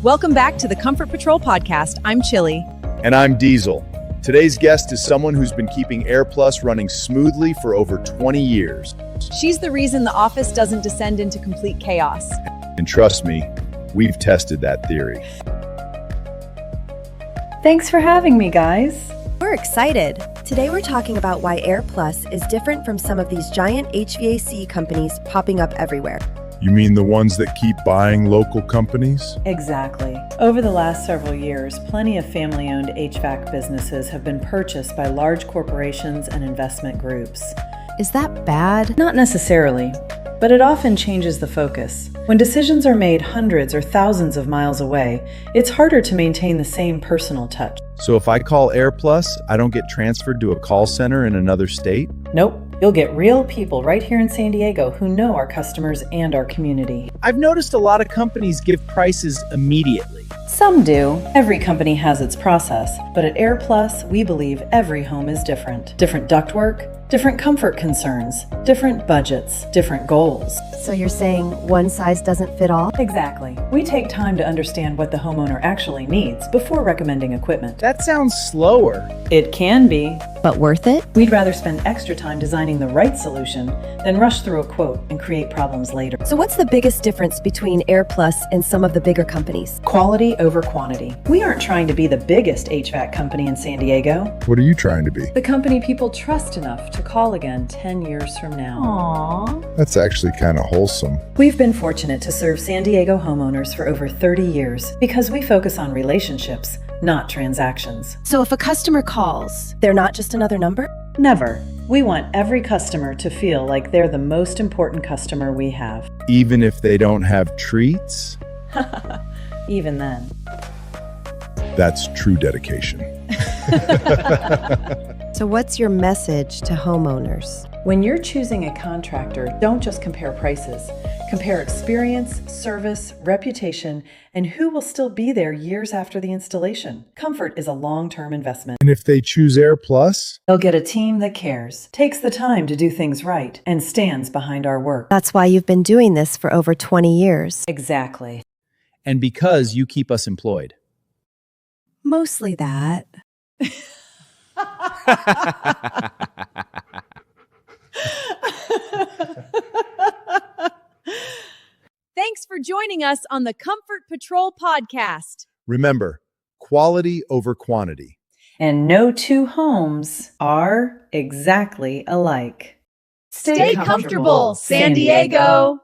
Welcome back to the Comfort Patrol podcast. I'm Chili. And I'm Diesel. Today's guest is someone who's been keeping AirPlus running smoothly for over 20 years. She's the reason the office doesn't descend into complete chaos. And trust me, we've tested that theory. Thanks for having me, guys. We're excited. Today we're talking about why AirPlus is different from some of these giant HVAC companies popping up everywhere. You mean the ones that keep buying local companies? Exactly. Over the last several years, plenty of family-owned HVAC businesses have been purchased by large corporations and investment groups. Is that bad? Not necessarily, but it often changes the focus. When decisions are made hundreds or thousands of miles away, it's harder to maintain the same personal touch. So if I call AirPlus, I don't get transferred to a call center in another state? Nope. You'll get real people right here in San Diego who know our customers and our community. I've noticed a lot of companies give prices immediately. Some do. Every company has its process, but at AirPlus, we believe every home is different. Different ductwork, different comfort concerns, different budgets, different goals. So you're saying one size doesn't fit all? Exactly. We take time to understand what the homeowner actually needs before recommending equipment. That sounds slower. It can be, But worth it? we'd rather spend extra time designing the right solution than rush through a quote and create problems later. So what's the biggest difference between AirPlus and some of the bigger companies? Quality over quantity. We aren't trying to be the biggest HVAC company in San Diego. What are you trying to be? The company people trust enough to call again 10 years from now. Aww. That's actually kind of wholesome. We've been fortunate to serve San Diego homeowners for over 30 years because we focus on relationships, not transactions. So if a customer calls, they're not just another number? Never. We want every customer to feel like they're the most important customer we have. Even if they don't have treats? Even then. That's true dedication. So what's your message to homeowners? When you're choosing a contractor, don't just compare prices. Compare experience, service, reputation, and who will still be there years after the installation. Comfort is a long-term investment. And if they choose AirPlus? They'll get a team that cares, takes the time to do things right, and stands behind our work. That's why you've been doing this for over 20 years. Exactly. And because you keep us employed. Mostly that. Thanks for joining us on the Comfort Patrol podcast. Remember, quality over quantity. And no two homes are exactly alike. Stay comfortable, San Diego.